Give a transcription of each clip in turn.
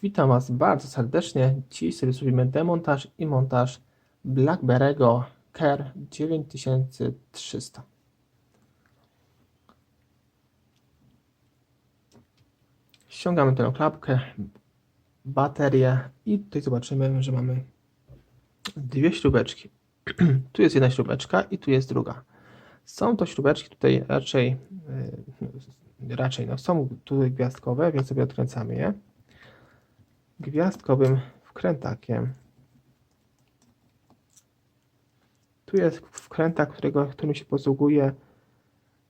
Witam Was bardzo serdecznie. Dziś sobie zrobimy demontaż i montaż BlackBerry'ego Care 9300. Ściągamy tę klapkę, baterię i tutaj zobaczymy, że mamy dwie śrubeczki. Tu jest jedna śrubeczka i tu jest druga. Są to śrubeczki tutaj są tutaj gwiazdkowe, więc sobie odkręcamy je gwiazdkowym wkrętakiem. Tu jest wkrętak, którym się posługuje,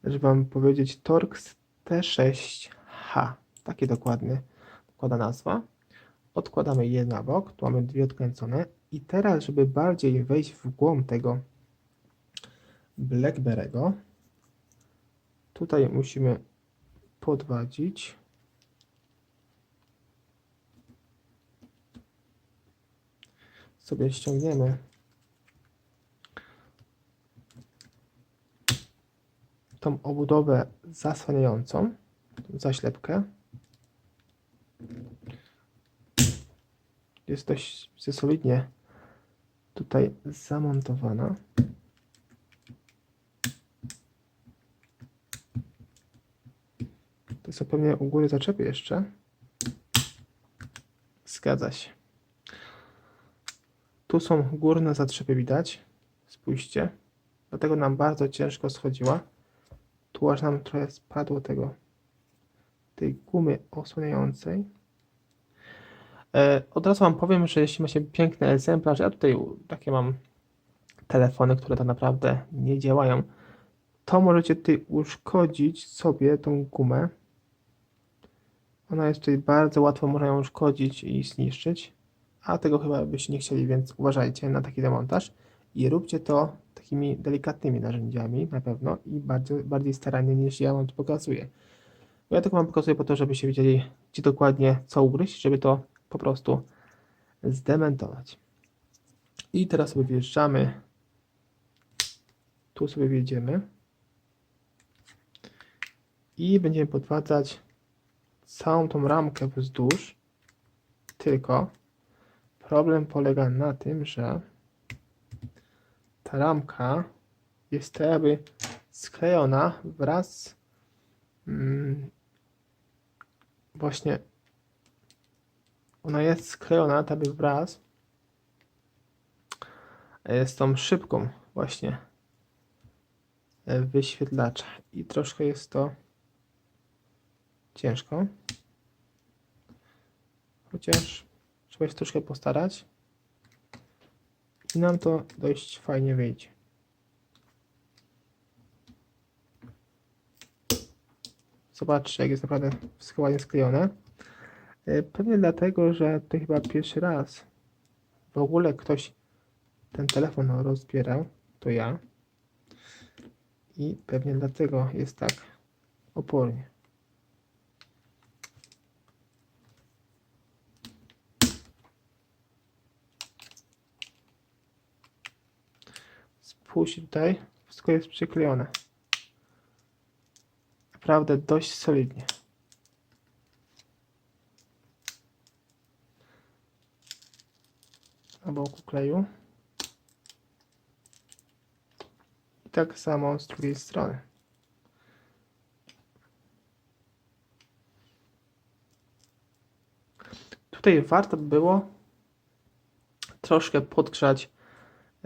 żeby Wam powiedzieć, Torx T6H. Taki dokładna nazwa. Odkładamy je na bok, tu mamy dwie odkręcone. I teraz, żeby bardziej wejść w głąb tego BlackBerry'ego, tutaj musimy podwadzić. Sobie ściągniemy tą obudowę zasłaniającą, zaślepkę. Jest dość solidnie tutaj zamontowana. To są pewnie u góry zaczepy jeszcze. Zgadza się. Tu są górne zatrzepy widać. Spójrzcie. Dlatego nam bardzo ciężko schodziła. Tu aż nam trochę spadło tej gumy osłaniającej. Od razu Wam powiem, że jeśli macie piękny egzemplarz, ja tutaj takie mam telefony, które tak naprawdę nie działają, to możecie tutaj uszkodzić sobie tą gumę. Ona jest tutaj bardzo łatwo, można ją uszkodzić i zniszczyć, a tego chyba byście nie chcieli, więc uważajcie na taki demontaż i róbcie to takimi delikatnymi narzędziami na pewno i bardziej starannie niż ja Wam to pokazuję. Bo ja tylko Wam pokazuję po to, żebyście wiedzieli, gdzie dokładnie co ugryźć, żeby to po prostu zdemontować. I teraz sobie wjeżdżamy, tu sobie wjedziemy i będziemy podwadzać całą tą ramkę wzdłuż, tylko problem polega na tym, że ta ramka jest jakby sklejona wraz właśnie ona jest sklejona jakby wraz z tą szybką właśnie wyświetlacza i troszkę jest to ciężko, chociaż trzeba się troszkę postarać i nam to dość fajnie wyjdzie. Zobaczcie, jak jest naprawdę wszystko ładnie sklejone. Pewnie dlatego, że to chyba pierwszy raz w ogóle ktoś ten telefon rozbierał, to ja. I pewnie dlatego jest tak opornie. Spójrzcie tutaj, wszystko jest przyklejone. Naprawdę dość solidnie. Na boku kleju. I tak samo z drugiej strony. Tutaj warto by było troszkę podgrzać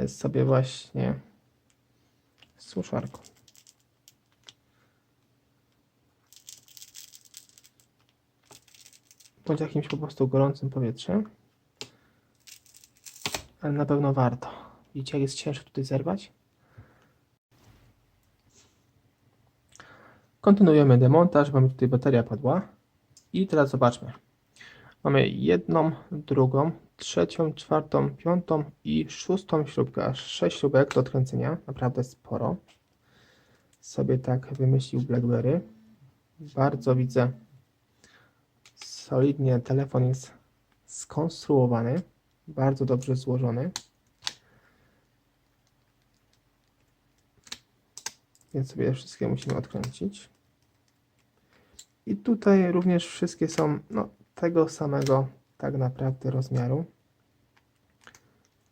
sobie właśnie suszarką. Bądź jakimś po prostu gorącym powietrzem. Ale na pewno warto. Widzicie, jak jest ciężko tutaj zerwać? Kontynuujemy demontaż, bo mi tutaj bateria padła. I teraz zobaczmy. Mamy jedną, drugą, trzecią, czwartą, piątą i szóstą śrubkę. Aż 6 śrubek do odkręcenia. Naprawdę sporo. Sobie tak wymyślił BlackBerry. Bardzo widzę solidnie telefon jest skonstruowany. Bardzo dobrze złożony. Więc sobie wszystkie musimy odkręcić. I tutaj również wszystkie są tego samego tak naprawdę rozmiaru,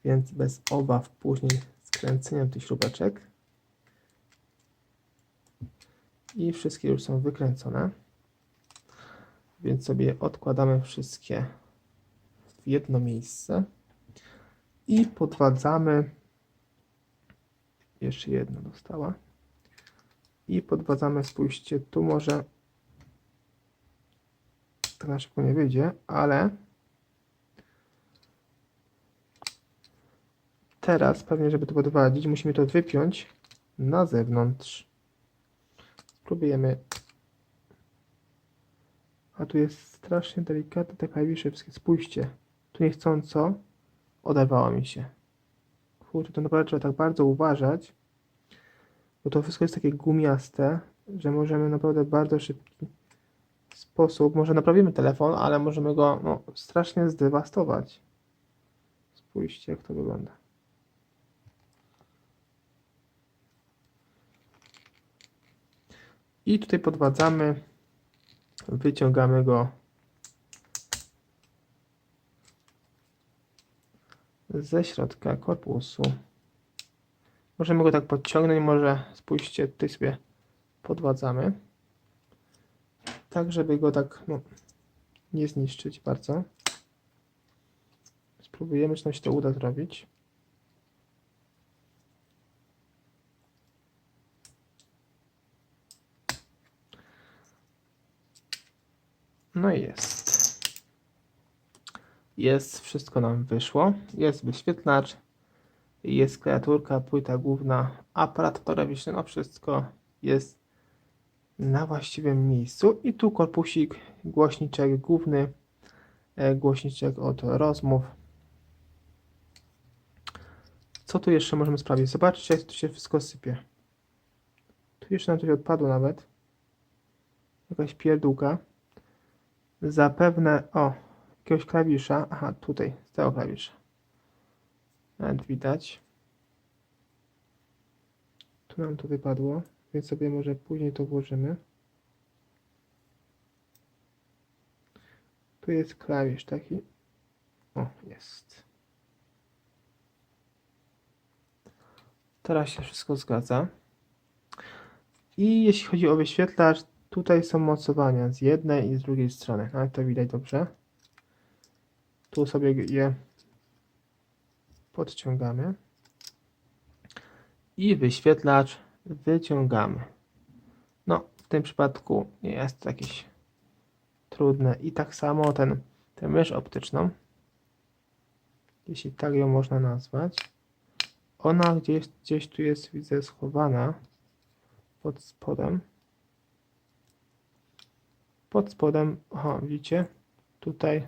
więc bez obaw później skręceniem tych śrubeczek. I wszystkie już są wykręcone, więc sobie odkładamy wszystkie w jedno miejsce i podwadzamy. Jeszcze jedna dostała. I podwadzamy, spójrzcie, tu może tak na szybko nie wyjdzie, ale teraz pewnie, żeby to podwadzić, musimy to wypiąć na zewnątrz. Spróbujemy. A tu jest strasznie delikatne te klawisze wszystkie. Spójrzcie, tu niechcąco oderwało mi się. Kurczę, to naprawdę trzeba tak bardzo uważać, bo to wszystko jest takie gumiaste, że możemy naprawdę w bardzo szybki sposób, może naprawimy telefon, ale możemy go strasznie zdewastować. Spójrzcie, jak to wygląda. I tutaj podwadzamy, wyciągamy go ze środka korpusu. Możemy go tak podciągnąć, może spójrzcie, tutaj sobie podwadzamy, tak żeby go tak nie zniszczyć bardzo. Spróbujemy, czy nam się to uda zrobić. No i jest. Jest, wszystko nam wyszło. Jest wyświetlacz, jest klawiaturka, płyta główna, aparat fotograficzny, no wszystko jest na właściwym miejscu. I tu korpusik, głośniczek główny, głośniczek od rozmów. Co tu jeszcze możemy sprawdzić? Zobaczcie, jak tu się wszystko sypie. Tu jeszcze nam coś odpadło nawet. Jakaś pierdółka. Zapewne, jakiegoś klawisza. Aha, tutaj, z tego klawisza. Nawet widać. Tu nam to wypadło, więc sobie może później to włożymy. Tu jest klawisz taki. O, jest. Teraz się wszystko zgadza. I jeśli chodzi o wyświetlacz, tutaj są mocowania z jednej i z drugiej strony. Ale to widać dobrze. Tu sobie je podciągamy. I wyświetlacz wyciągamy. No, w tym przypadku nie jest to jakieś trudne. I tak samo tę mysz optyczną, jeśli tak ją można nazwać, ona gdzieś tu jest, widzę, schowana pod spodem. Pod spodem, widzicie, tutaj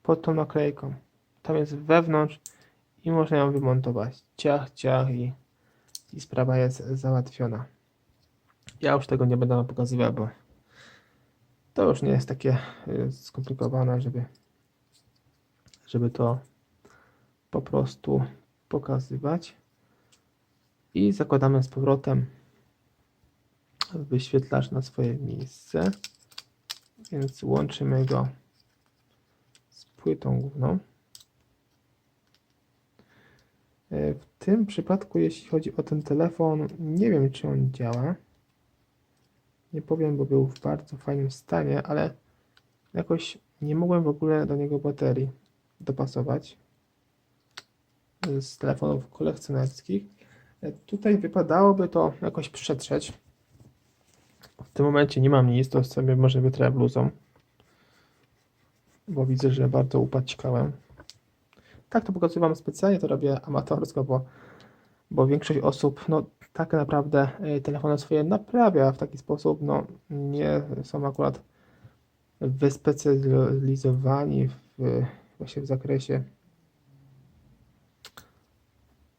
pod tą naklejką. Tam jest wewnątrz i można ją wymontować. Ciach, ciach i sprawa jest załatwiona. Ja już tego nie będę wam pokazywał, bo to już nie jest takie skomplikowane, żeby to po prostu pokazywać. I zakładamy z powrotem wyświetlacz na swoje miejsce, więc łączymy go z płytą główną. W tym przypadku, jeśli chodzi o ten telefon, nie wiem, czy on działa. Nie powiem, bo był w bardzo fajnym stanie, ale jakoś nie mogłem w ogóle do niego baterii dopasować z telefonów kolekcjonerskich. Tutaj wypadałoby to jakoś przetrzeć. W tym momencie nie mam nic, to sobie może wytrę bluzą, bo widzę, że bardzo upaćkałem. Tak to pokazuję wam specjalnie, to robię amatorsko, bo większość osób tak naprawdę telefony swoje naprawia w taki sposób, nie są akurat wyspecjalizowani właśnie w zakresie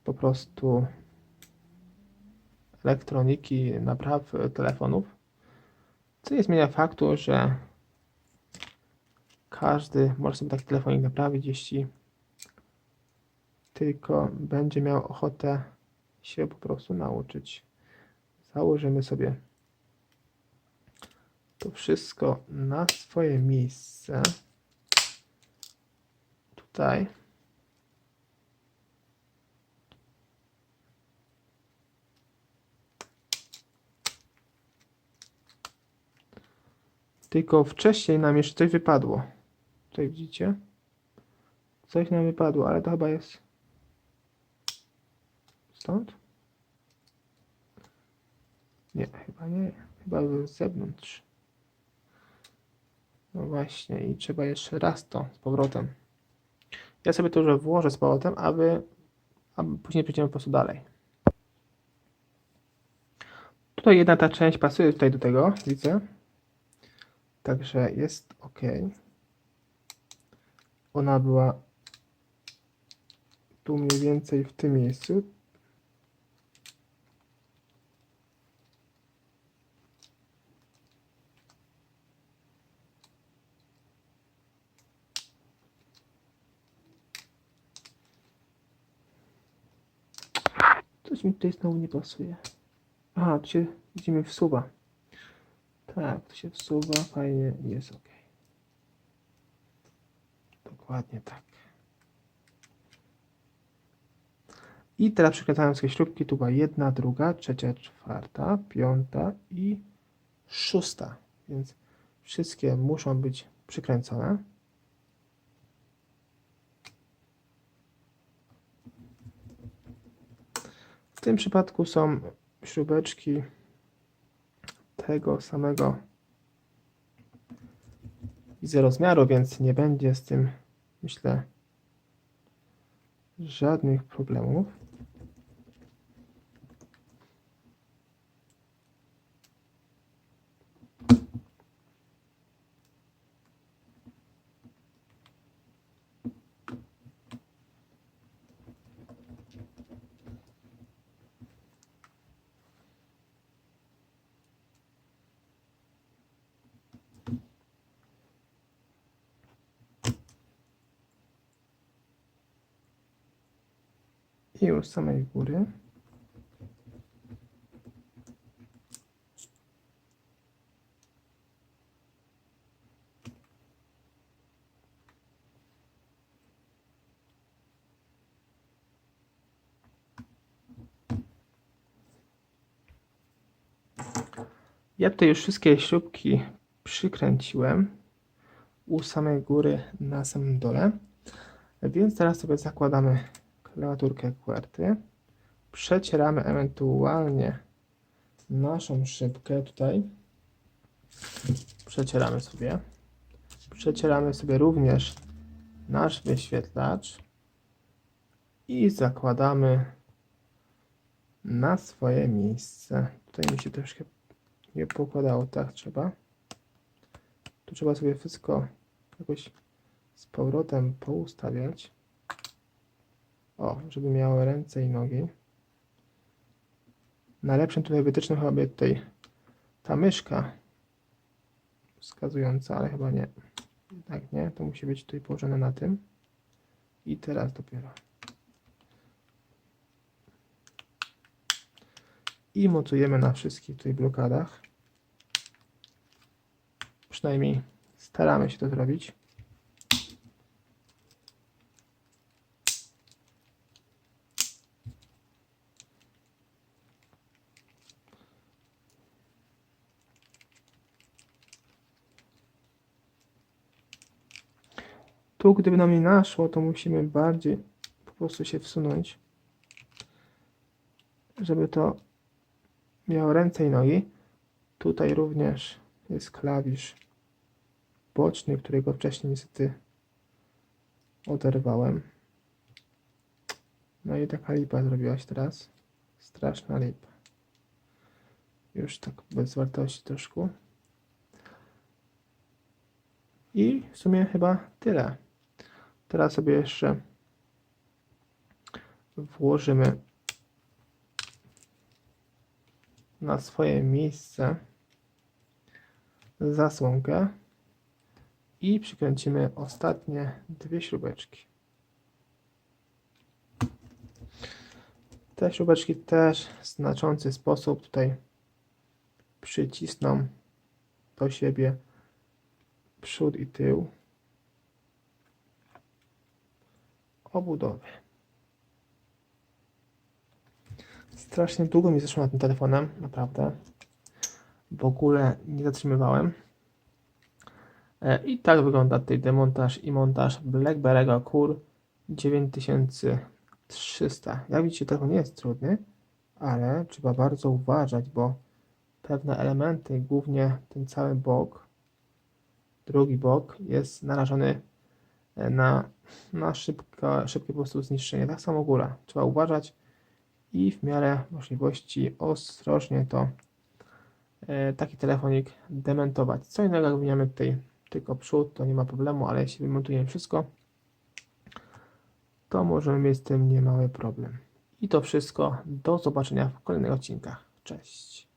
po prostu elektroniki, napraw telefonów, co nie zmienia faktu, że każdy może sobie taki telefonik naprawić, jeśli tylko będzie miał ochotę się po prostu nauczyć. Założymy sobie to wszystko na swoje miejsce. tutaj. Tylko wcześniej nam jeszcze coś wypadło. Tutaj widzicie? Coś nam wypadło, ale to chyba jest stąd? Nie, chyba nie. Chyba z zewnątrz. No właśnie, i trzeba jeszcze raz to z powrotem. Ja sobie to już włożę z powrotem, aby później przejdziemy po prostu dalej. Tutaj jedna ta część pasuje tutaj do tego, widzę. Także jest ok. Ona była tu mniej więcej w tym miejscu. Coś mi tutaj znowu nie pasuje. Aha, tu się widzimy wsuwa. Tak, tu się wsuwa, fajnie, jest ok. Dokładnie tak. I teraz przykręcałem sobie śrubki, tu była jedna, druga, trzecia, czwarta, piąta i szósta. Więc wszystkie muszą być przykręcone. W tym przypadku są śrubeczki tego samego widzę rozmiaru, więc nie będzie z tym, myślę, żadnych problemów. I już z samej góry. Ja tutaj już wszystkie śrubki przykręciłem u samej góry na samym dole. Więc teraz sobie zakładamy klawiaturkę QWERTY. Przecieramy ewentualnie naszą szybkę tutaj. Przecieramy sobie. Przecieramy sobie również nasz wyświetlacz i zakładamy na swoje miejsce. Tutaj mi się troszkę nie pokładało, tak trzeba. Tu trzeba sobie wszystko jakoś z powrotem poustawiać. O, żeby miało ręce i nogi. Najlepszym tutaj wytycznym chyba będzie tutaj ta myszka wskazująca, ale chyba nie. Jednak nie, to musi być tutaj położone na tym. I teraz dopiero. I mocujemy na wszystkich tutaj blokadach. Przynajmniej staramy się to zrobić. Tu, gdyby nam nie naszło, to musimy bardziej po prostu się wsunąć, żeby to miało ręce i nogi. Tutaj również jest klawisz boczny, którego wcześniej niestety oderwałem. No i taka lipa zrobiła się teraz. Straszna lipa. Już tak bez wartości troszkę. I w sumie chyba tyle. Teraz sobie jeszcze włożymy na swoje miejsce zasłonkę i przykręcimy ostatnie dwie śrubeczki. Te śrubeczki też w znaczący sposób tutaj przycisną do siebie przód i tył. obudowy. Strasznie długo mi zeszło nad tym telefonem, naprawdę. W ogóle nie zatrzymywałem. I tak wygląda tutaj demontaż i montaż BlackBerry'ego Core 9300. Jak widzicie, telefon nie jest trudny, ale trzeba bardzo uważać, bo pewne elementy, głównie ten cały bok, drugi bok jest narażony na szybkie po prostu zniszczenie. Tak samo góra. Trzeba uważać i w miarę możliwości ostrożnie taki telefonik demontować. Co innego jak wymieniamy tutaj tylko przód, to nie ma problemu, ale jeśli wymontujemy wszystko, to możemy mieć z tym niemały problem. I to wszystko. Do zobaczenia w kolejnych odcinkach. Cześć.